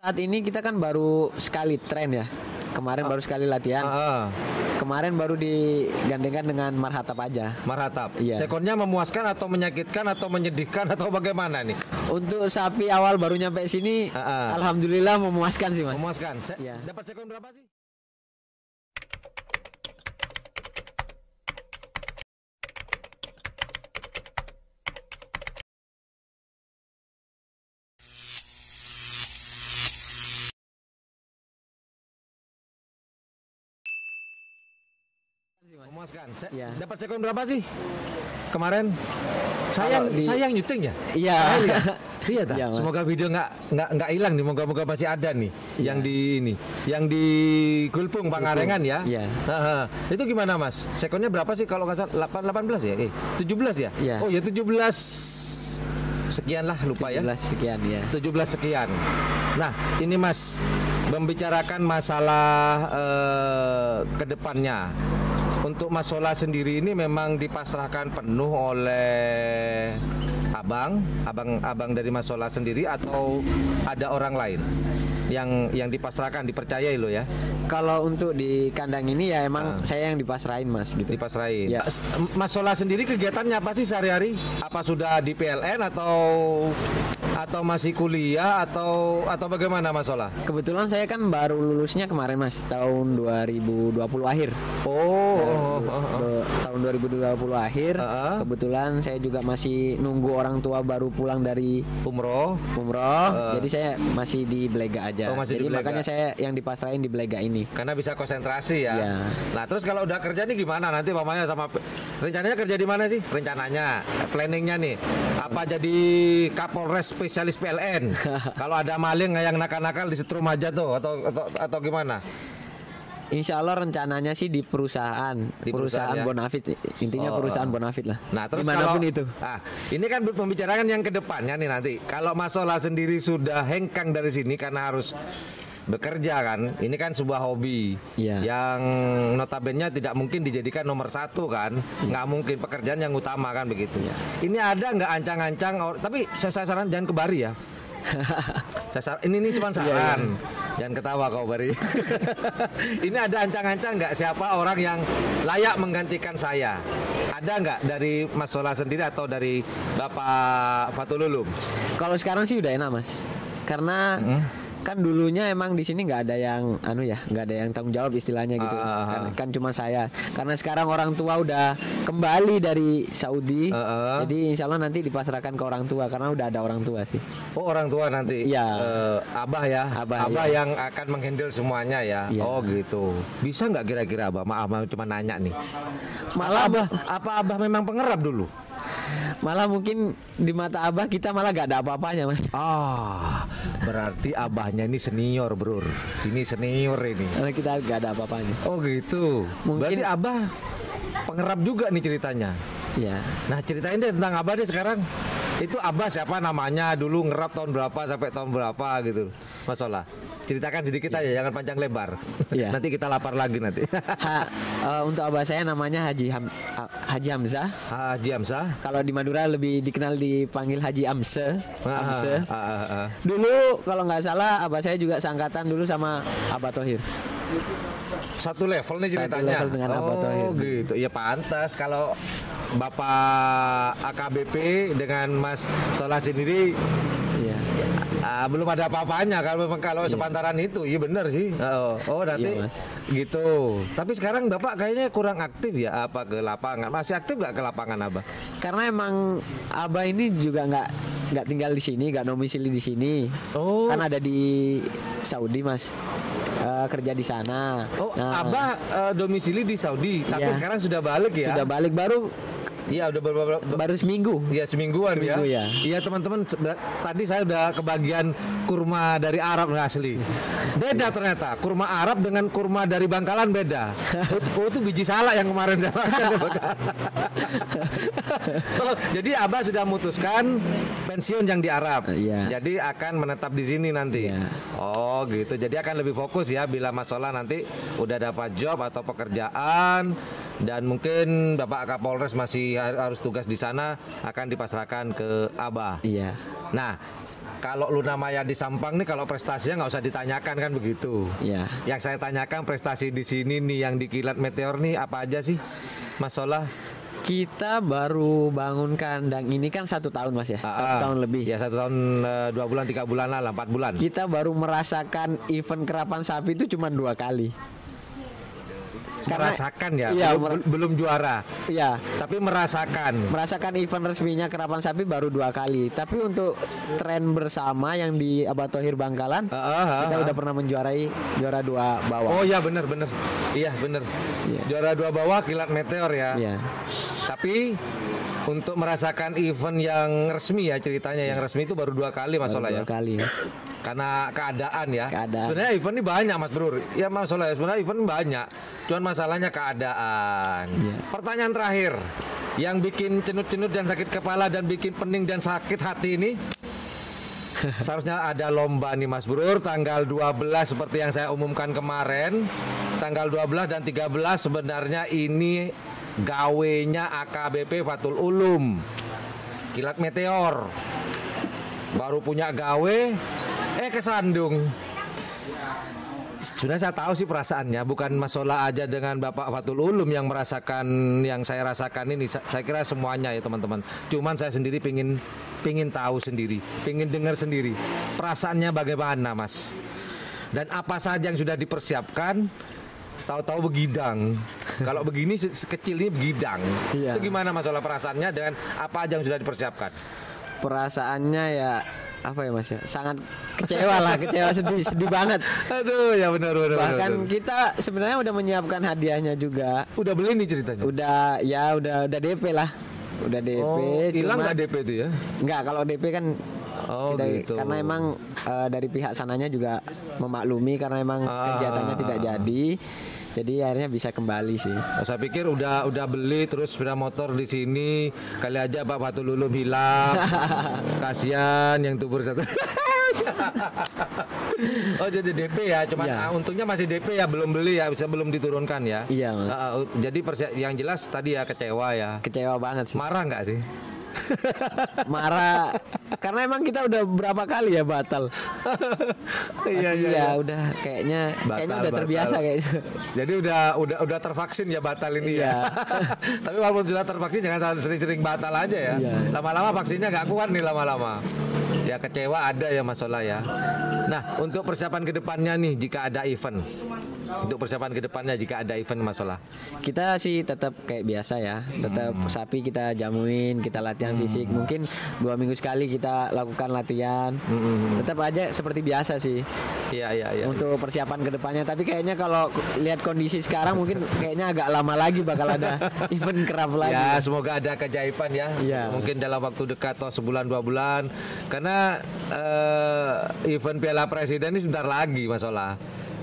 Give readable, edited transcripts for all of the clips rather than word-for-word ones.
Saat ini kita kan baru sekali tren ya. Kemarin baru sekali latihan. Kemarin baru digandengkan dengan marhatap aja. Marhatap. Iya. Sekonnya memuaskan atau menyakitkan atau menyedihkan atau bagaimana nih? Untuk sapi awal baru nyampe sini, alhamdulillah memuaskan sih mas. Memuaskan. Iya. Dapat sekon berapa sih? Memuaskan. Iya. Dapat sekon berapa sih? Kemarin sayang nyuting ya? Iya. Iya tak? Iya, Mas. Semoga video nggak hilang nih. Moga-moga masih ada nih. Iya. Yang di Gulpung Pangalengan ya. Iya. Itu gimana Mas? Sekonnya berapa sih kalau nggak salah? 18 ya? 17 ya? Iya. Oh ya 17 sekian lah, lupa 17 ya. sekian ya. 17 sekian. Nah, ini Mas membicarakan masalah kedepannya. Untuk Mas Solah sendiri ini memang dipasrahkan penuh oleh abang dari Mas Solah sendiri atau ada orang lain yang dipasrahkan, dipercayai lo ya? Kalau untuk di kandang ini ya emang saya yang dipasrahin mas gitu. Dipasrahin. Ya. Mas Solah sendiri kegiatannya apa sih sehari-hari? Apa sudah di PLN atau masih kuliah atau bagaimana Mas Solah? Kebetulan saya kan baru lulusnya kemarin mas, tahun 2020 akhir. Tahun 2020 akhir. Kebetulan saya juga masih nunggu orang tua baru pulang dari umroh. Jadi saya masih di Belega aja. Masih jadi di Belega. makanya saya yang dipasrahin di Belega ini. Karena bisa konsentrasi ya. Iya. Nah, terus kalau udah kerja nih gimana nanti mamanya sama rencananya kerja di mana sih? Rencananya, planningnya nih. Apa jadi Kapolres spesialis PLN? Kalau ada maling yang nakal-nakal disetrum aja tuh atau gimana? Insya Allah rencananya sih di perusahaan ya? Bonafit, intinya perusahaan Bonafit lah. Nah, terus dimanapun kalau, itu. Ini kan membicarakan yang kedepannya nih nanti. Kalau Mas Solah sendiri sudah hengkang dari sini karena harus bekerja kan, ini kan sebuah hobi yang notabene tidak mungkin dijadikan nomor satu kan, nggak mungkin, pekerjaan yang utama kan begitu. Ini ada nggak ancang-ancang? Tapi saya saran jangan ke Bari ya. Ini cuma saran. Jangan ketawa kau Bari. Ini ada ancang-ancang nggak siapa orang yang layak menggantikan saya? Ada nggak dari Mas Solah sendiri atau dari Bapak Fatul Ulum? Kalau sekarang sih udah enak mas, karena kan dulunya emang di sini nggak ada yang nggak ada yang tanggung jawab istilahnya gitu. Kan cuma saya. Karena sekarang orang tua udah kembali dari Saudi, jadi insya Allah nanti dipasrahkan ke orang tua karena udah ada orang tua sih. Oh orang tua nanti. Iya. Abah ya. Abah yang akan menghandle semuanya ya. Iya. Oh gitu. Bisa nggak kira-kira Abah? Maaf cuma nanya nih. Malah Abah memang pengerap dulu? Malah mungkin di mata Abah kita malah gak ada apa-apanya mas. Berarti Abahnya ini senior bro. Ini senior ini. Karena kita gak ada apa-apanya. Oh gitu. Mungkin... Berarti Abah pengerap juga nih ceritanya. Iya. Nah ceritain deh tentang Abah deh sekarang. Itu Abah siapa namanya, dulu ngerap tahun berapa sampai tahun berapa gitu Mas Solah. Ceritakan sedikit aja, jangan panjang lebar. Nanti kita lapar lagi nanti. Untuk Abah saya namanya Haji Hamzah. Haji Hamzah. Kalau di Madura lebih dikenal dipanggil Haji Amse. Dulu kalau nggak salah Abah saya juga seangkatan dulu sama Abah Thohir. Satu level nih ceritanya. Satu level dengan Abah Thohir. Gitu. Ya pantas kalau Bapak AKBP dengan Mas Solah sendiri. Iya. Belum ada apa-apanya kalau sepantaran itu. Iya benar sih. Nanti gitu. Tapi sekarang Bapak kayaknya kurang aktif ya ke lapangan. Masih aktif nggak ke lapangan Abah? Karena emang Abah ini juga nggak tinggal di sini, nggak domisili di sini. Kan ada di Saudi mas. Kerja di sana. Abah domisili di Saudi, tapi sekarang sudah balik ya? Sudah balik baru. Iya udah baru seminggu. Iya semingguan ya. Iya teman-teman, tadi saya udah kebagian kurma dari Arab asli. Beda ternyata kurma Arab dengan kurma dari Bangkalan beda. Itu biji salak yang kemarin saya makan. Jadi Abah sudah memutuskan pensiun yang di Arab. Jadi akan menetap di sini nanti. Oh gitu. Jadi akan lebih fokus ya bila Mas Solah nanti udah dapat job atau pekerjaan. Dan mungkin Bapak Kapolres masih harus tugas di sana, akan dipasrahkan ke Abah. Iya. Nah, kalau Luna Maya di Sampang nih kalau prestasinya nggak usah ditanyakan kan begitu. Iya. Yang saya tanyakan prestasi di sini nih yang di Kilat Meteor nih apa aja sih, Mas Solah? Kita baru bangun kandang ini kan 1 tahun Mas ya, 1 tahun lebih. Ya 1 tahun 2 bulan 3 bulan lah 4 bulan. Kita baru merasakan event kerapan sapi itu cuma 2 kali. Merasakan ya, iya, belum juara. Iya. Tapi merasakan event resminya kerapan sapi baru 2 kali. Tapi untuk tren bersama yang di Abah Thohir Bangkalan, kita udah pernah menjuarai juara 2 bawah. Oh iya benar. Iya benar. Iya. Juara 2 bawah Kilat Meteor ya. Iya. Tapi untuk merasakan event yang resmi ya ceritanya yang resmi itu baru 2 kali Mas Solah ya. 2 kali. Karena keadaan ya. Keadaan. Sebenarnya event ini banyak Mas Bro. Ya Mas Solah, sebenarnya event banyak. Cuman masalahnya keadaan. Yeah. Pertanyaan terakhir, yang bikin cenut-cenut dan sakit kepala dan bikin pening dan sakit hati ini seharusnya ada lomba nih Mas Bro, tanggal 12 seperti yang saya umumkan kemarin. Tanggal 12 dan 13 sebenarnya ini gawenya AKBP Fathul Ulum Kilat Meteor. Baru punya gawe kesandung. Sudah saya tahu sih perasaannya, bukan Mas Solah aja dengan Bapak Fathul Ulum yang merasakan yang saya rasakan ini. Saya kira semuanya ya teman-teman. Cuman saya sendiri pingin tahu sendiri, pingin dengar sendiri perasaannya bagaimana Mas. Dan apa saja yang sudah dipersiapkan. Tahu-tahu begidang. Kalau begini sekecil ini begidang. Iya. Itu gimana Mas Solah perasaannya dengan apa aja yang sudah dipersiapkan? Perasaannya ya apa ya Mas ya, sangat kecewa lah, kecewa sedih banget. Aduh ya benar. Bahkan kita sebenarnya udah menyiapkan hadiahnya juga. Udah beli nih ceritanya? Udah DP lah. Udah DP. Oh, hilang nggak DP itu ya? Nggak, kalau DP kan gitu. Karena emang dari pihak sananya juga memaklumi karena emang kegiatannya tidak jadi. Jadi akhirnya bisa kembali sih. Saya pikir udah beli terus sepeda motor di sini, kali aja Pak Fathul Ulum hilang. Kasihan yang tubur satu. Oh jadi DP ya, cuman untungnya masih DP ya, belum beli ya, bisa belum diturunkan ya. Iya Mas. Jadi yang jelas tadi ya kecewa ya. Kecewa banget sih. Marah nggak sih? Marah karena emang kita udah berapa kali ya batal. Iya, udah kayaknya udah terbiasa kayaknya. Jadi udah tervaksin ya batal ini ya. Tapi walaupun sudah tervaksin jangan sering-sering batal aja ya. Lama-lama vaksinnya nggak kuat nih lama-lama. Ya kecewa ada ya Mas Solah ya. Nah, untuk persiapan kedepannya nih jika ada event. Untuk persiapan kedepannya jika ada event Mas Solah. Kita sih tetap kayak biasa ya. Tetap sapi kita jamuin, kita latihan fisik. Mungkin 2 minggu sekali kita lakukan latihan. Tetap aja seperti biasa sih. Iya. Untuk persiapan kedepannya. Tapi kayaknya kalau lihat kondisi sekarang mungkin kayaknya agak lama lagi bakal ada event kerap lagi. Ya, semoga ada keajaiban ya. Mungkin dalam waktu dekat atau sebulan 2 bulan. Karena event Piala Presiden ini sebentar lagi Mas Solah.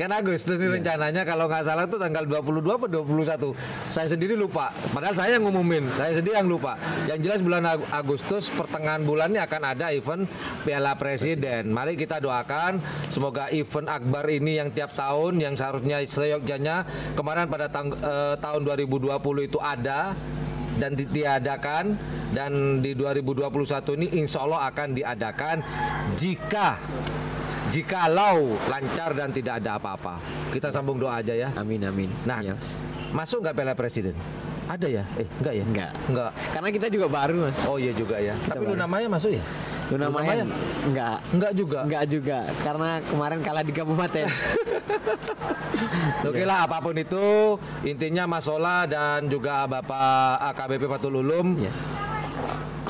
Kan Agustus nih rencananya, kalau nggak salah tuh tanggal 22 atau 21. Saya sendiri lupa. Padahal saya yang ngumumin, saya sendiri yang lupa. Yang jelas bulan Agustus pertengahan bulan ini akan ada event Piala Presiden. Mari kita doakan semoga event akbar ini yang tiap tahun yang seharusnya seyogyanya kemarin pada tahun 2020 itu ada dan ditiadakan, dan di 2021 ini insya Allah akan diadakan jikalau lancar dan tidak ada apa-apa. Kita sambung doa aja ya. Amin. Nah, masuk nggak Piala Presiden? Ada ya? Enggak ya? Enggak. Karena kita juga baru Mas. Oh iya juga ya. Tapi Luna Maya masuk ya? Luna Maya? Enggak juga. Karena kemarin kalah di kabupaten. Oke lah, apapun itu intinya Mas Solah dan juga Bapak AKBP Fathul Ulum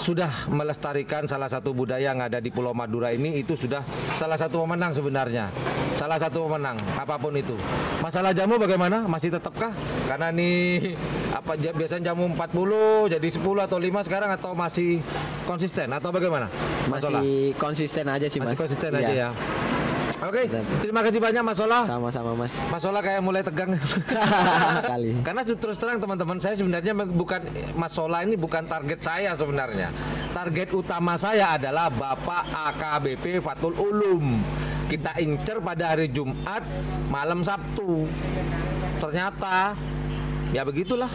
sudah melestarikan salah satu budaya yang ada di Pulau Madura ini. Itu sudah salah satu pemenang sebenarnya. Salah satu pemenang apapun itu. Masalah jamu bagaimana? Masih tetapkah? Karena nih biasanya jamu 40 jadi 10 atau 5 sekarang, atau masih konsisten atau bagaimana? Masih konsisten aja sih Mas. Masih konsisten aja ya. Oke, terima kasih banyak Mas Solah. Sama-sama Mas. Mas Solah kayak mulai tegang. Kali. Karena terus terang teman-teman, saya sebenarnya bukan Mas Solah ini bukan target saya sebenarnya. Target utama saya adalah Bapak AKBP Fathul Ulum. Kita incer pada hari Jumat malam Sabtu. Ternyata ya begitulah,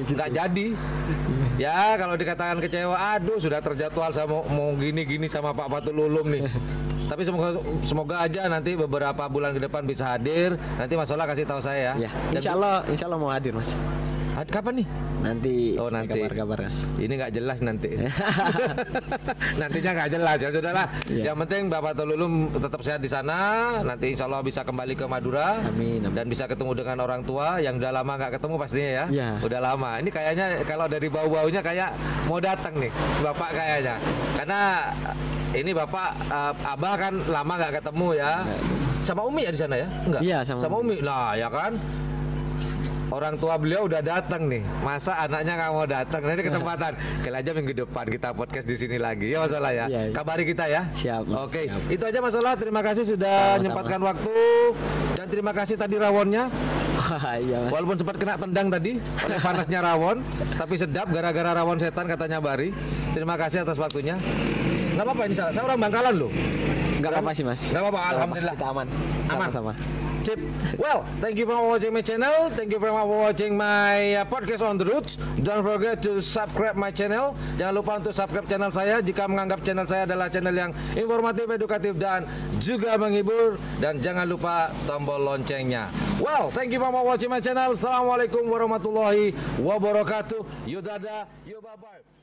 nggak jadi. Ya kalau dikatakan kecewa, aduh sudah terjadwal sama mau gini-gini sama Pak Fatul Ulum nih. Tapi semoga aja nanti beberapa bulan ke depan bisa hadir. Nanti Mas Ola kasih tahu saya ya. Insya Allah mau hadir Mas. Kapan nih? Nanti. Oh nanti. Kabar-kabar. Ini nggak jelas nanti. Nantinya nggak jelas ya sudahlah. Ya. Yang penting Bapak Tolulum tetap sehat di sana. Nanti Insya Allah bisa kembali ke Madura. Amin. Dan bisa ketemu dengan orang tua yang udah lama nggak ketemu pastinya ya. Ya. Udah lama. Ini kayaknya kalau dari bau-baunya kayak mau datang nih Bapak kayaknya. Karena ini Bapak Abah kan lama nggak ketemu ya. Sama Umi ya di sana ya? Enggak. Iya sama Umi. Nah ya kan. Orang tua beliau udah datang nih, masa anaknya nggak mau datang? Nanti kesempatan, kali aja minggu depan kita podcast di sini lagi ya Mas Ola ya. Iya. Kabari kita ya. Siap. Oke, siap. Itu aja Mas Ola. Terima kasih sudah menyempatkan waktu dan terima kasih tadi rawonnya. Iya, walaupun sempat kena tendang tadi oleh panasnya rawon, tapi sedap gara-gara rawon setan katanya Bari. Terima kasih atas waktunya. Nggak apa-apa ini saya orang Bangkalan loh. Nggak apa-apa sih Mas. Nggak apa-apa. Alhamdulillah. Kita aman. Sama-sama. Well, thank you for watching my channel. Thank you very much for watching my podcast on the roots. Don't forget to subscribe my channel. Jangan lupa untuk subscribe channel saya jika menganggap channel saya adalah channel yang informatif, edukatif dan juga menghibur. Dan jangan lupa tombol loncengnya. Well, thank you for watching my channel. Assalamualaikum warahmatullahi wabarakatuh. Yudada, bye bye.